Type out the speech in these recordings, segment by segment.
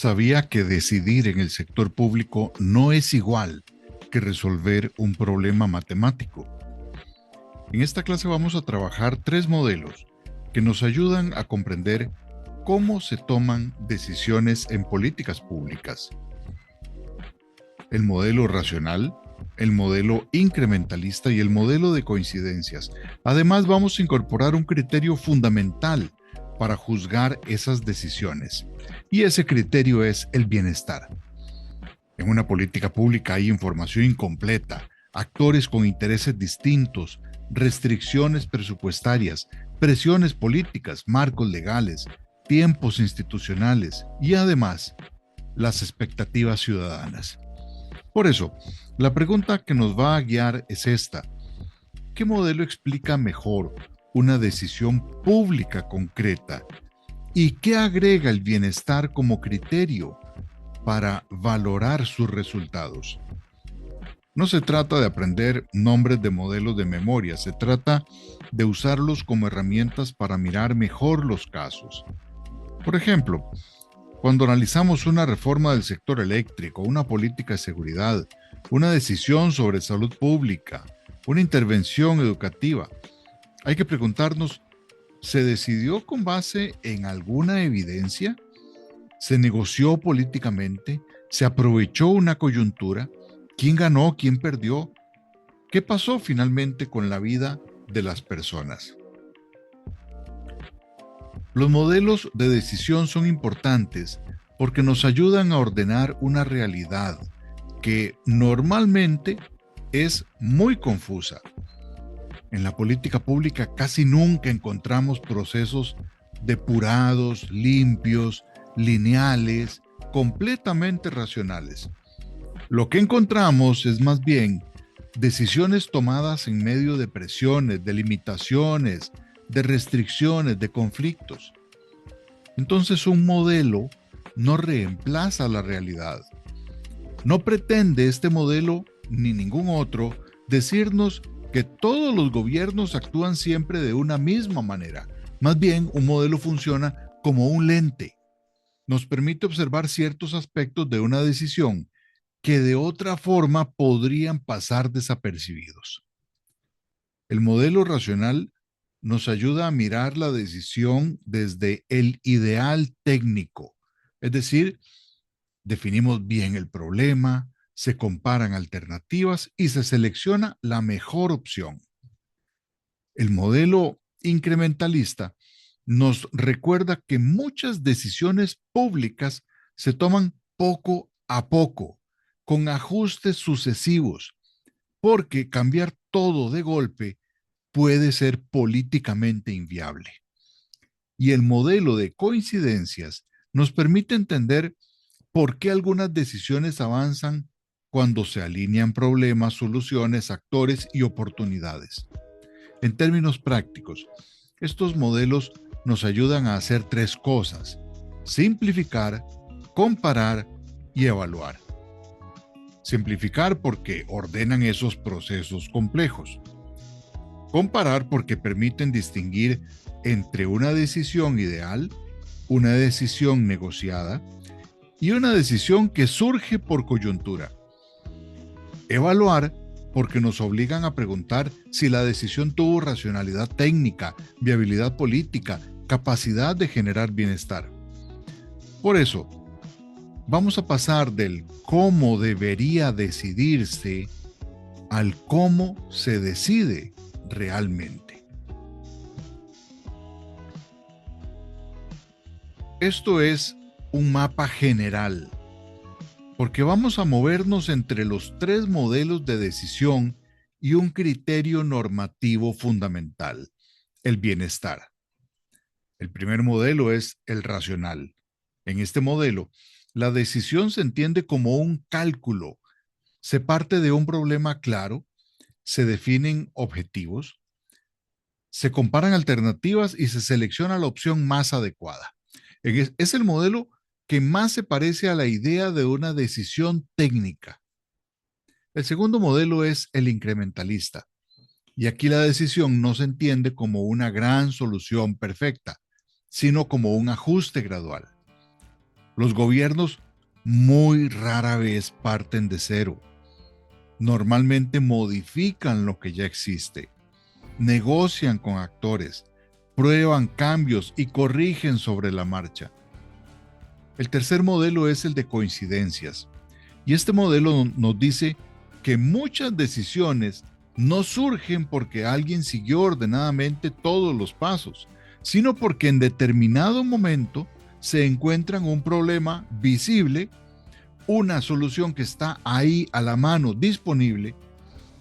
Sabía que decidir en el sector público no es igual que resolver un problema matemático. En esta clase vamos a trabajar tres modelos que nos ayudan a comprender cómo se toman decisiones en políticas públicas. El modelo racional, el modelo incrementalista y el modelo de coincidencias. Además, vamos a incorporar un criterio fundamental para juzgar esas decisiones. Y ese criterio es el bienestar. En una política pública hay información incompleta, actores con intereses distintos, restricciones presupuestarias, presiones políticas, marcos legales, tiempos institucionales y además las expectativas ciudadanas. Por eso, la pregunta que nos va a guiar es esta: ¿qué modelo explica mejor una decisión pública concreta? ¿Y qué agrega el bienestar como criterio para valorar sus resultados? No se trata de aprender nombres de modelos de memoria, se trata de usarlos como herramientas para mirar mejor los casos. Por ejemplo, cuando analizamos una reforma del sector eléctrico, una política de seguridad, una decisión sobre salud pública, una intervención educativa, hay que preguntarnos: ¿se decidió con base en alguna evidencia? ¿Se negoció políticamente? ¿Se aprovechó una coyuntura? ¿Quién ganó? ¿Quién perdió? ¿Qué pasó finalmente con la vida de las personas? Los modelos de decisión son importantes porque nos ayudan a ordenar una realidad que normalmente es muy confusa. En la política pública casi nunca encontramos procesos depurados, limpios, lineales, completamente racionales. Lo que encontramos es más bien decisiones tomadas en medio de presiones, de limitaciones, de restricciones, de conflictos. Entonces, un modelo no reemplaza la realidad. No pretende este modelo, ni ningún otro, decirnos que todos los gobiernos actúan siempre de una misma manera. Más bien, un modelo funciona como un lente. Nos permite observar ciertos aspectos de una decisión que de otra forma podrían pasar desapercibidos. El modelo racional nos ayuda a mirar la decisión desde el ideal técnico, es decir, definimos bien el problema, se comparan alternativas y se selecciona la mejor opción. El modelo incrementalista nos recuerda que muchas decisiones públicas se toman poco a poco, con ajustes sucesivos, porque cambiar todo de golpe puede ser políticamente inviable. Y el modelo de coincidencias nos permite entender por qué algunas decisiones avanzan cuando se alinean problemas, soluciones, actores y oportunidades. En términos prácticos, estos modelos nos ayudan a hacer tres cosas: simplificar, comparar y evaluar. Simplificar porque ordenan esos procesos complejos. Comparar porque permiten distinguir entre una decisión ideal, una decisión negociada y una decisión que surge por coyuntura. Evaluar porque nos obligan a preguntar si la decisión tuvo racionalidad técnica, viabilidad política, capacidad de generar bienestar. Por eso, vamos a pasar del cómo debería decidirse al cómo se decide realmente. Esto es un mapa general, porque vamos a movernos entre los tres modelos de decisión y un criterio normativo fundamental: el bienestar. El primer modelo es el racional. En este modelo, la decisión se entiende como un cálculo. Se parte de un problema claro, se definen objetivos, se comparan alternativas y se selecciona la opción más adecuada. Es el modelo que más se parece a la idea de una decisión técnica. El segundo modelo es el incrementalista, y aquí la decisión no se entiende como una gran solución perfecta, sino como un ajuste gradual. Los gobiernos muy rara vez parten de cero. Normalmente modifican lo que ya existe, negocian con actores, prueban cambios y corrigen sobre la marcha. El tercer modelo es el de coincidencias. Y este modelo nos dice que muchas decisiones no surgen porque alguien siguió ordenadamente todos los pasos, sino porque en determinado momento se encuentran un problema visible, una solución que está ahí a la mano disponible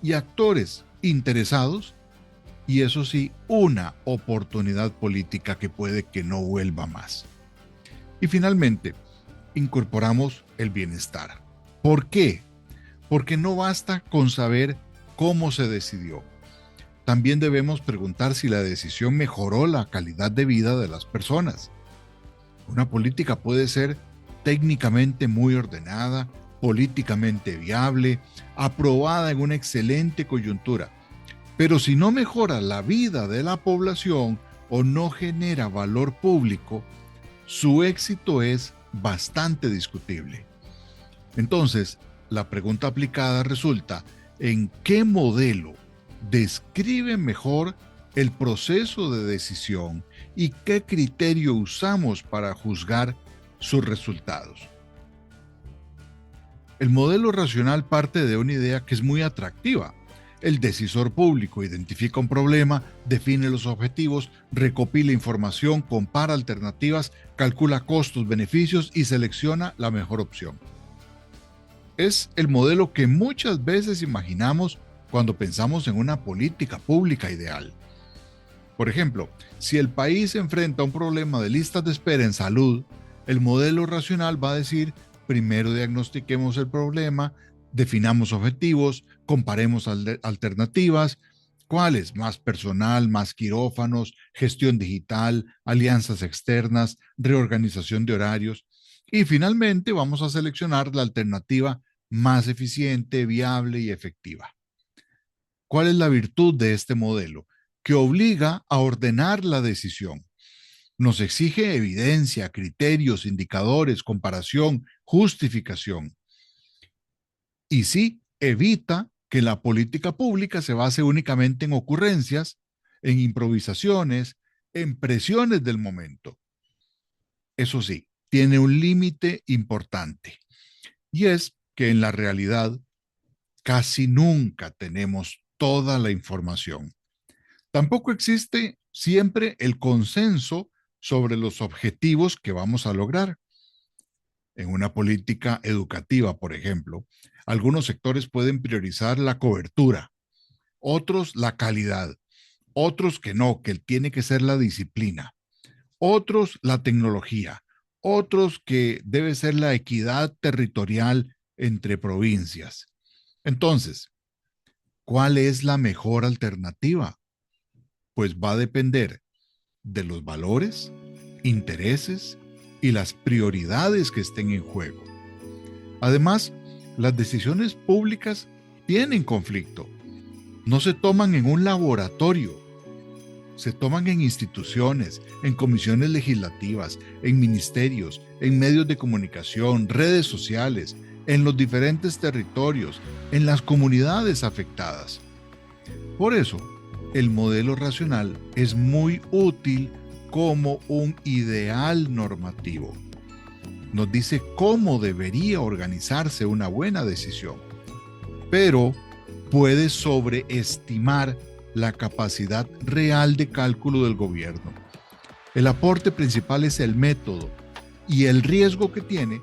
y actores interesados, y eso sí, una oportunidad política que puede que no vuelva más. Y finalmente, incorporamos el bienestar. ¿Por qué? Porque no basta con saber cómo se decidió. También debemos preguntar si la decisión mejoró la calidad de vida de las personas. Una política puede ser técnicamente muy ordenada, políticamente viable, aprobada en una excelente coyuntura, pero si no mejora la vida de la población o no genera valor público, su éxito es bastante discutible. Entonces, la pregunta aplicada resulta: ¿en qué modelo describe mejor el proceso de decisión y qué criterio usamos para juzgar sus resultados? El modelo racional parte de una idea que es muy atractiva. El decisor público identifica un problema, define los objetivos, recopila información, compara alternativas, calcula costos, beneficios y selecciona la mejor opción. Es el modelo que muchas veces imaginamos cuando pensamos en una política pública ideal. Por ejemplo, si el país se enfrenta a un problema de listas de espera en salud, el modelo racional va a decir: primero diagnostiquemos el problema, definamos objetivos, comparemos alternativas, cuáles, más personal, más quirófanos, gestión digital, alianzas externas, reorganización de horarios, y finalmente vamos a seleccionar la alternativa más eficiente, viable y efectiva. ¿Cuál es la virtud de este modelo? Que obliga a ordenar la decisión. Nos exige evidencia, criterios, indicadores, comparación, justificación. Y sí, evita que la política pública se base únicamente en ocurrencias, en improvisaciones, en presiones del momento. Eso sí, tiene un límite importante, y es que en la realidad casi nunca tenemos toda la información. Tampoco existe siempre el consenso sobre los objetivos que vamos a lograr. En una política educativa, por ejemplo, algunos sectores pueden priorizar la cobertura, otros la calidad, otros que no, que tiene que ser la disciplina, otros la tecnología, otros que debe ser la equidad territorial entre provincias. Entonces, ¿cuál es la mejor alternativa? Pues va a depender de los valores, intereses y las prioridades que estén en juego. Además, las decisiones públicas tienen conflicto. No se toman en un laboratorio, se toman en instituciones, en comisiones legislativas, en ministerios, en medios de comunicación, redes sociales, en los diferentes territorios, en las comunidades afectadas. Por eso, el modelo racional es muy útil como un ideal normativo. Nos dice cómo debería organizarse una buena decisión, pero puede sobreestimar la capacidad real de cálculo del gobierno. El aporte principal es el método, y el riesgo que tiene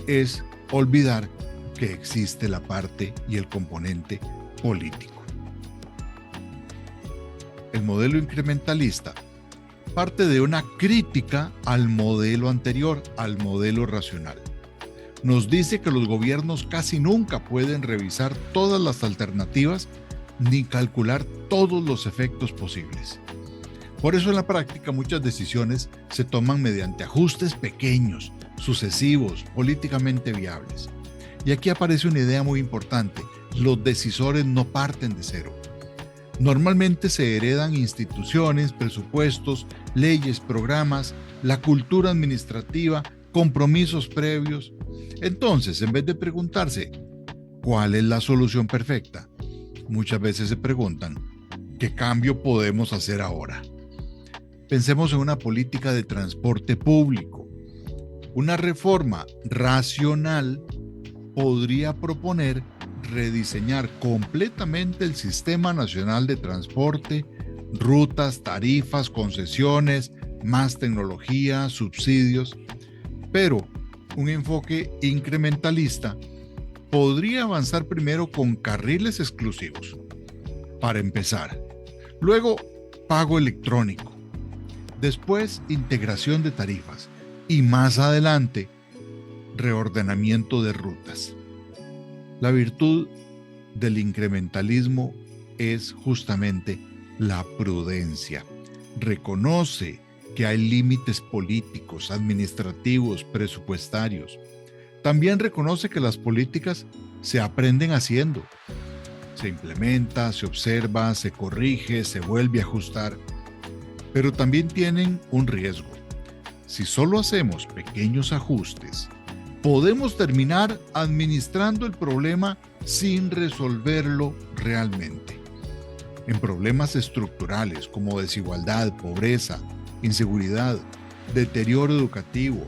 es olvidar que existe la parte y el componente político. El modelo incrementalista parte de una crítica al modelo anterior, al modelo racional. Nos dice que los gobiernos casi nunca pueden revisar todas las alternativas ni calcular todos los efectos posibles. Por eso en la práctica muchas decisiones se toman mediante ajustes pequeños, sucesivos, políticamente viables. Y aquí aparece una idea muy importante: los decisores no parten de cero. Normalmente se heredan instituciones, presupuestos, leyes, programas, la cultura administrativa compromisos previos. Entonces, en vez de preguntarse cuál es la solución perfecta, muchas veces se preguntan qué cambio podemos hacer ahora. Pensemos en una política de transporte público. Una reforma racional podría proponer rediseñar completamente el Sistema Nacional de Transporte, rutas, tarifas, concesiones, más tecnología, subsidios, pero un enfoque incrementalista podría avanzar primero con carriles exclusivos, para empezar, luego pago electrónico, después integración de tarifas y más adelante reordenamiento de rutas. La virtud del incrementalismo es justamente la prudencia. Reconoce que hay límites políticos, administrativos, presupuestarios. También reconoce que las políticas se aprenden haciendo. Se implementa, se observa, se corrige, se vuelve a ajustar. Pero también tienen un riesgo. Si solo hacemos pequeños ajustes, podemos terminar administrando el problema sin resolverlo realmente. En problemas estructurales como desigualdad, pobreza, inseguridad, deterioro educativo,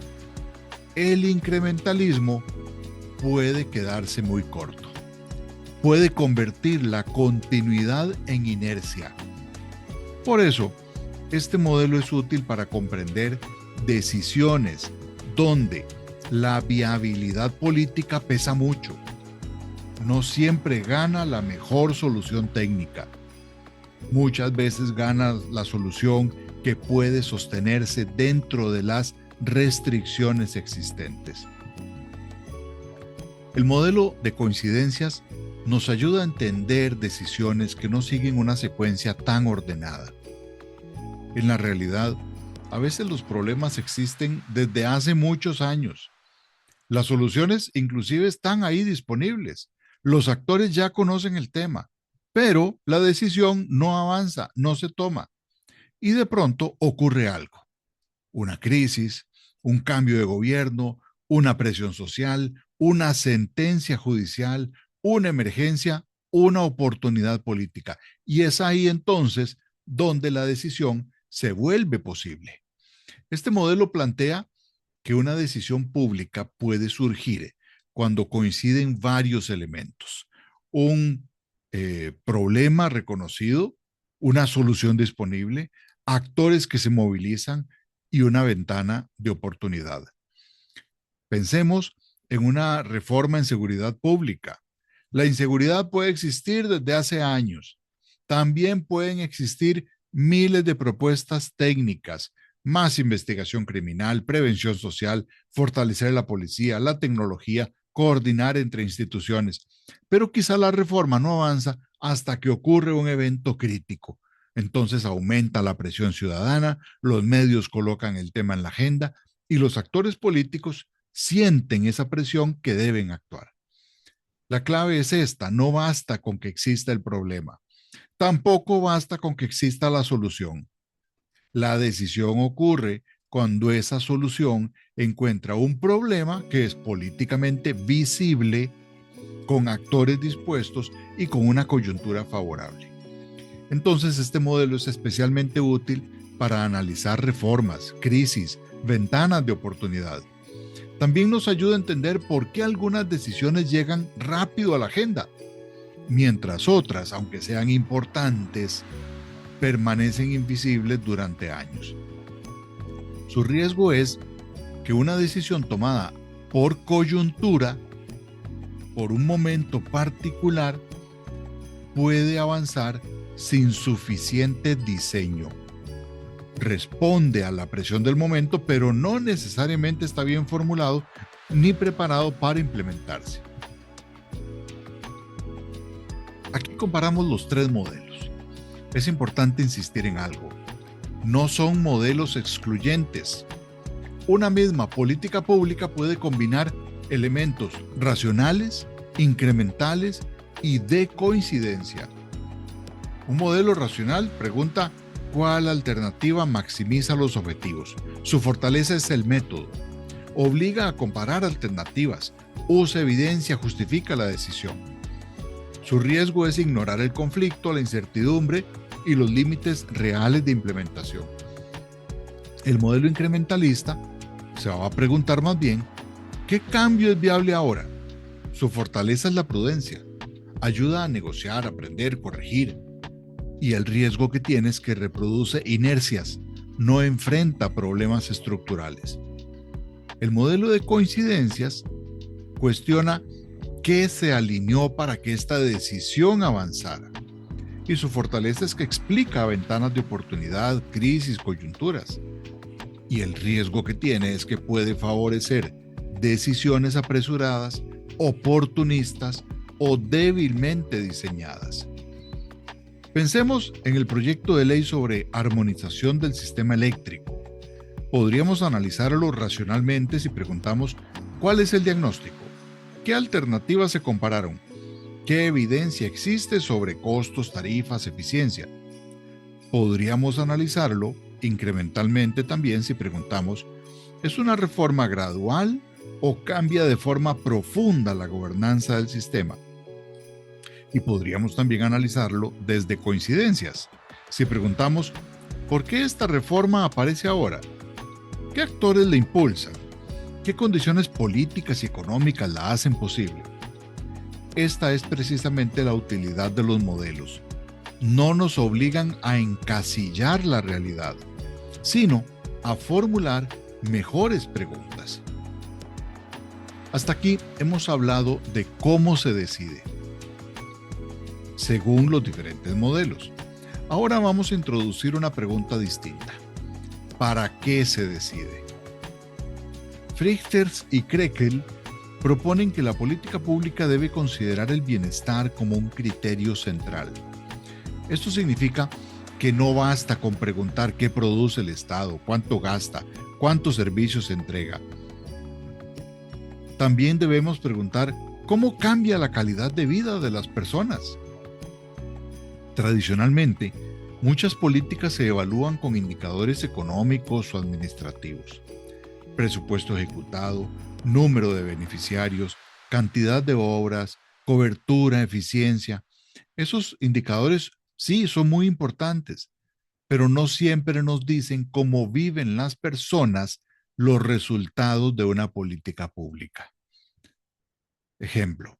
el incrementalismo puede quedarse muy corto. Puede convertir la continuidad en inercia. Por eso, este modelo es útil para comprender decisiones donde la viabilidad política pesa mucho. No siempre gana la mejor solución técnica. Muchas veces gana la solución que puede sostenerse dentro de las restricciones existentes. El modelo de coincidencias nos ayuda a entender decisiones que no siguen una secuencia tan ordenada. En la realidad, a veces los problemas existen desde hace muchos años. Las soluciones inclusive están ahí disponibles. Los actores ya conocen el tema, pero la decisión no avanza, no se toma. Y de pronto ocurre algo. Una crisis, un cambio de gobierno, una presión social, una sentencia judicial, una emergencia, una oportunidad política. Y es ahí entonces donde la decisión se vuelve posible. Este modelo plantea que una decisión pública puede surgir cuando coinciden varios elementos. Un problema reconocido, una solución disponible, actores que se movilizan y una ventana de oportunidad. Pensemos en una reforma en seguridad pública. La inseguridad puede existir desde hace años. También pueden existir miles de propuestas técnicas, más investigación criminal, prevención social, fortalecer la policía, la tecnología, coordinar entre instituciones. Pero quizá la reforma no avanza hasta que ocurre un evento crítico. Entonces aumenta la presión ciudadana, los medios colocan el tema en la agenda y los actores políticos sienten esa presión que deben actuar. La clave es esta: no basta con que exista el problema, tampoco basta con que exista la solución. La decisión ocurre cuando esa solución encuentra un problema que es políticamente visible, con actores dispuestos y con una coyuntura favorable. Entonces, este modelo es especialmente útil para analizar reformas, crisis, ventanas de oportunidad. También nos ayuda a entender por qué algunas decisiones llegan rápido a la agenda, mientras otras, aunque sean importantes, permanecen invisibles durante años. Su riesgo es que una decisión tomada por coyuntura, por un momento particular, puede avanzar sin suficiente diseño. Responde a la presión del momento, pero no necesariamente está bien formulado ni preparado para implementarse. Aquí comparamos los tres modelos. Es importante insistir en algo. No son modelos excluyentes. Una misma política pública puede combinar elementos racionales, incrementales y de coincidencia. Un modelo racional pregunta cuál alternativa maximiza los objetivos. Su fortaleza es el método. obliga a comparar alternativas, usa evidencia, justifica la decisión. Su riesgo es ignorar el conflicto, la incertidumbre y los límites reales de implementación. El modelo incrementalista se va a preguntar más bien, ¿qué cambio es viable ahora? Su fortaleza es la prudencia, ayuda a negociar, aprender, corregir. Y el riesgo que tiene es que reproduce inercias, no enfrenta problemas estructurales. El modelo de coincidencias cuestiona qué se alineó para que esta decisión avanzara. Y su fortaleza es que explica ventanas de oportunidad, crisis, coyunturas. Y el riesgo que tiene es que puede favorecer decisiones apresuradas, oportunistas o débilmente diseñadas. Pensemos en el proyecto de ley sobre armonización del sistema eléctrico. Podríamos analizarlo racionalmente si preguntamos ¿cuál es el diagnóstico? ¿Qué alternativas se compararon? ¿Qué evidencia existe sobre costos, tarifas, eficiencia? Podríamos analizarlo incrementalmente también si preguntamos ¿es una reforma gradual o cambia de forma profunda la gobernanza del sistema? Y podríamos también analizarlo desde coincidencias. Si preguntamos, ¿por qué esta reforma aparece ahora? ¿Qué actores la impulsan? ¿Qué condiciones políticas y económicas la hacen posible? Esta es precisamente la utilidad de los modelos. No nos obligan a encasillar la realidad, sino a formular mejores preguntas. Hasta aquí hemos hablado de cómo se decide, según los diferentes modelos. Ahora vamos a introducir una pregunta distinta. ¿Para qué se decide? Frichters y Krekel proponen que la política pública debe considerar el bienestar como un criterio central. Esto significa que no basta con preguntar qué produce el Estado, cuánto gasta, cuántos servicios entrega. También debemos preguntar cómo cambia la calidad de vida de las personas. Tradicionalmente, muchas políticas se evalúan con indicadores económicos o administrativos. Presupuesto ejecutado, número de beneficiarios, cantidad de obras, cobertura, eficiencia. Esos indicadores sí son muy importantes, pero no siempre nos dicen cómo viven las personas los resultados de una política pública. Ejemplo,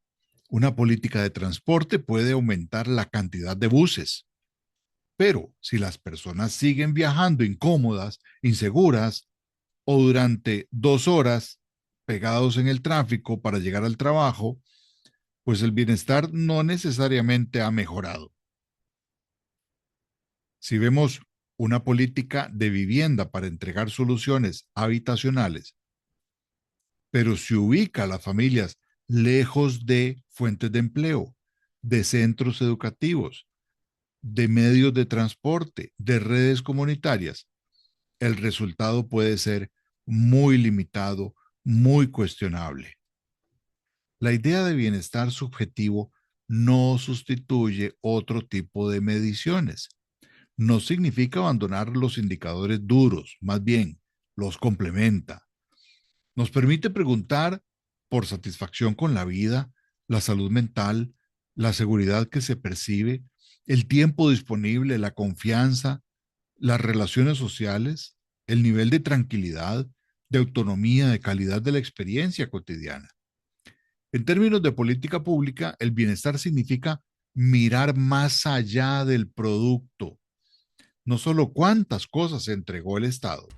una política de transporte puede aumentar la cantidad de buses, pero si las personas siguen viajando incómodas, inseguras o durante 2 horas pegados en el tráfico para llegar al trabajo, pues el bienestar no necesariamente ha mejorado. Si vemos una política de vivienda para entregar soluciones habitacionales, pero se ubica a las familias lejos de fuentes de empleo, de centros educativos, de medios de transporte, de redes comunitarias, el resultado puede ser muy limitado, muy cuestionable. La idea de bienestar subjetivo no sustituye otro tipo de mediciones. No significa abandonar los indicadores duros, más bien, los complementa. Nos permite preguntar por satisfacción con la vida, la salud mental, la seguridad que se percibe, el tiempo disponible, la confianza, las relaciones sociales, el nivel de tranquilidad, de autonomía, de calidad de la experiencia cotidiana. En términos de política pública, el bienestar significa mirar más allá del producto, no solo cuántas cosas entregó el Estado,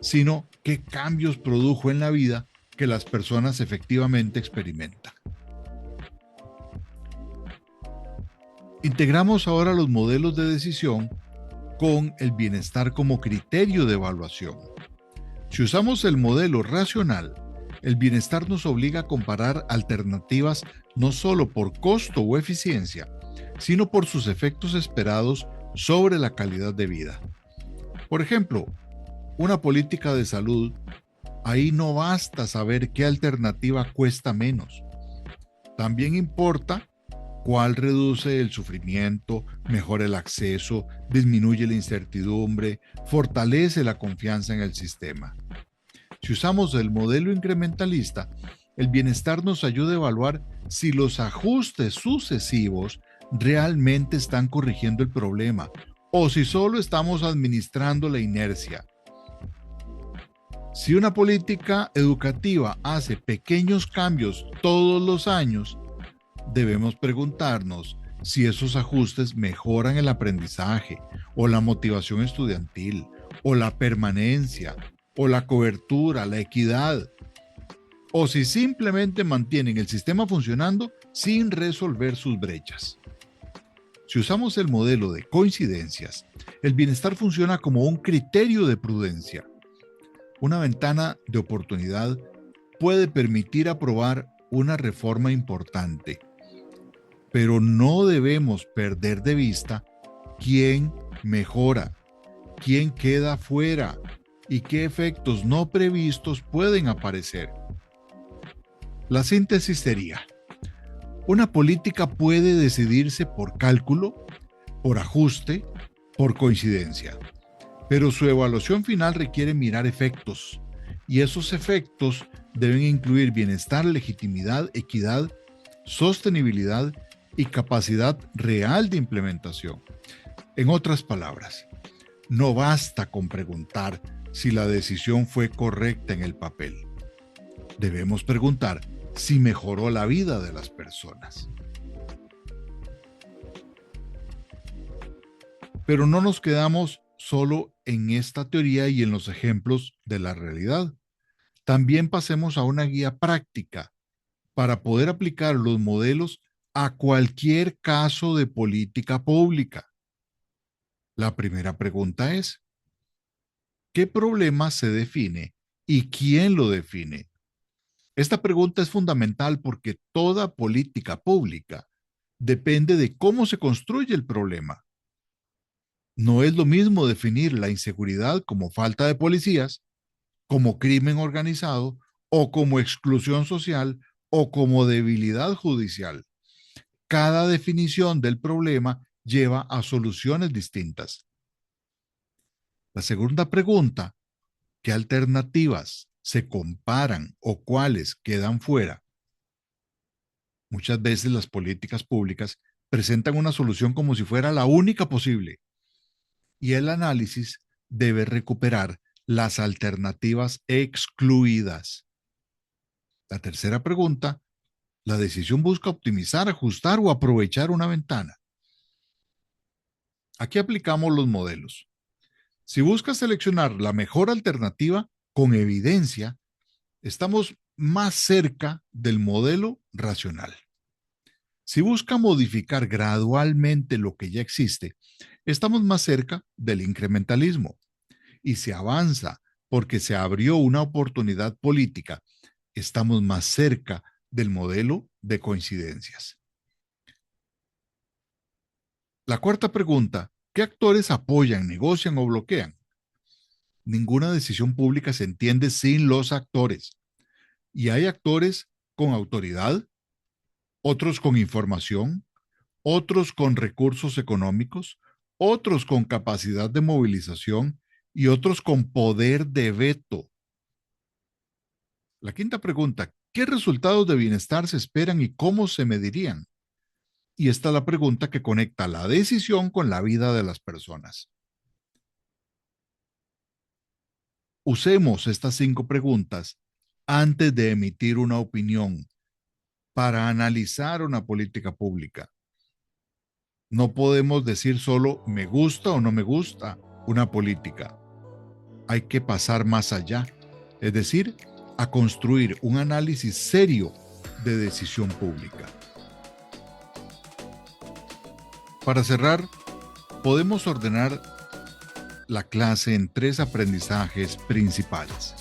sino qué cambios produjo en la vida que las personas efectivamente experimentan. Integramos ahora los modelos de decisión con el bienestar como criterio de evaluación. Si usamos el modelo racional, el bienestar nos obliga a comparar alternativas no solo por costo o eficiencia, sino por sus efectos esperados sobre la calidad de vida. Por ejemplo, una política de salud, ahí no basta saber qué alternativa cuesta menos. También importa cuál reduce el sufrimiento, mejora el acceso, disminuye la incertidumbre, fortalece la confianza en el sistema. Si usamos el modelo incrementalista, el bienestar nos ayuda a evaluar si los ajustes sucesivos realmente están corrigiendo el problema o si solo estamos administrando la inercia. Si una política educativa hace pequeños cambios todos los años, debemos preguntarnos si esos ajustes mejoran el aprendizaje o la motivación estudiantil o la permanencia o la cobertura, la equidad, o si simplemente mantienen el sistema funcionando sin resolver sus brechas. Si usamos el modelo de coincidencias, el bienestar funciona como un criterio de prudencia. Una ventana de oportunidad puede permitir aprobar una reforma importante, pero no debemos perder de vista quién mejora, quién queda fuera y qué efectos no previstos pueden aparecer. La síntesis sería: una política puede decidirse por cálculo, por ajuste, por coincidencia, pero su evaluación final requiere mirar efectos, y esos efectos deben incluir bienestar, legitimidad, equidad, sostenibilidad y capacidad real de implementación. En otras palabras, no basta con preguntar si la decisión fue correcta en el papel. Debemos preguntar si mejoró la vida de las personas. Pero no nos quedamos solo en esta teoría y en los ejemplos de la realidad. También pasemos a una guía práctica para poder aplicar los modelos a cualquier caso de política pública. La primera pregunta es: ¿qué problema se define y quién lo define? Esta pregunta es fundamental porque toda política pública depende de cómo se construye el problema. No es lo mismo definir la inseguridad como falta de policías, como crimen organizado, o como exclusión social, o como debilidad judicial. Cada definición del problema lleva a soluciones distintas. La segunda pregunta: ¿qué alternativas se comparan o cuáles quedan fuera? Muchas veces las políticas públicas presentan una solución como si fuera la única posible, y el análisis debe recuperar las alternativas excluidas. La tercera pregunta: ¿la decisión busca optimizar, ajustar o aprovechar una ventana? Aquí aplicamos los modelos. Si busca seleccionar la mejor alternativa con evidencia, estamos más cerca del modelo racional. Si busca modificar gradualmente lo que ya existe, estamos más cerca del incrementalismo. Y si avanza porque se abrió una oportunidad política, estamos más cerca del modelo de coincidencias. La cuarta pregunta: ¿qué actores apoyan, negocian o bloquean? Ninguna decisión pública se entiende sin los actores. Y hay actores con autoridad, otros con información, otros con recursos económicos, otros con capacidad de movilización y otros con poder de veto. La quinta pregunta: ¿qué resultados de bienestar se esperan y cómo se medirían? Y esta es la pregunta que conecta la decisión con la vida de las personas. Usemos estas 5 preguntas antes de emitir una opinión para analizar una política pública. No podemos decir solo me gusta o no me gusta una política. Hay que pasar más allá, es decir, a construir un análisis serio de decisión pública. Para cerrar, podemos ordenar la clase en 3 aprendizajes principales.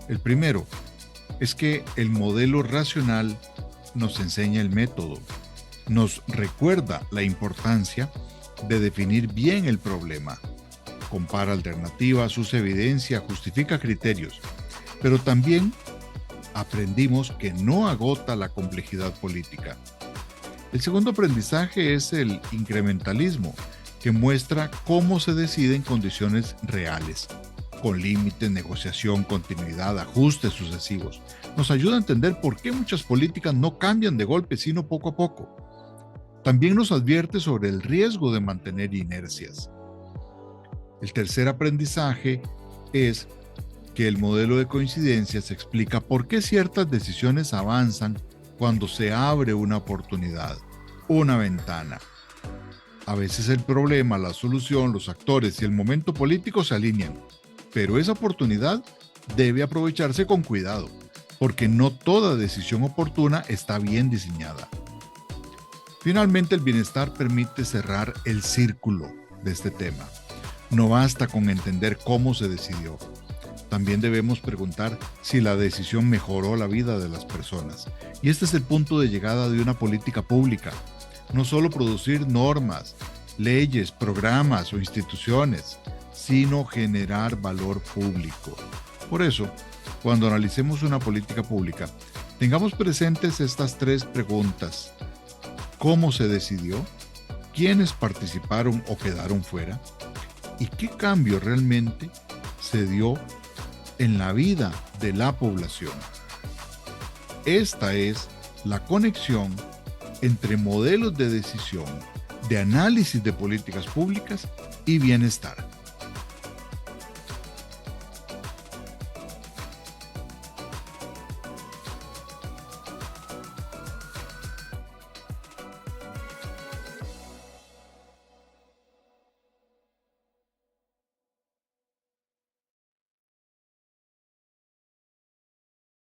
El primero es que el modelo racional nos enseña el método, nos recuerda la importancia de definir bien el problema, compara alternativas, usa evidencia, justifica criterios, pero también aprendimos que no agota la complejidad política. El segundo aprendizaje es el incrementalismo, que muestra cómo se decide en condiciones reales. con límites, negociación, continuidad, ajustes sucesivos. Nos ayuda a entender por qué muchas políticas no cambian de golpe, sino poco a poco. También nos advierte sobre el riesgo de mantener inercias. El tercer aprendizaje es que el modelo de coincidencias explica por qué ciertas decisiones avanzan cuando se abre una oportunidad, una ventana. A veces el problema, la solución, los actores y el momento político se alinean, pero esa oportunidad debe aprovecharse con cuidado, porque no toda decisión oportuna está bien diseñada. Finalmente, el bienestar permite cerrar el círculo de este tema. No basta con entender cómo se decidió. También debemos preguntar si la decisión mejoró la vida de las personas. Y este es el punto de llegada de una política pública. No solo producir normas, leyes, programas o instituciones, sino generar valor público. Por eso, cuando analicemos una política pública, tengamos presentes estas 3 preguntas. ¿Cómo se decidió? ¿Quiénes participaron o quedaron fuera? ¿Y qué cambio realmente se dio en la vida de la población? Esta es la conexión entre modelos de decisión, de análisis de políticas públicas y bienestar.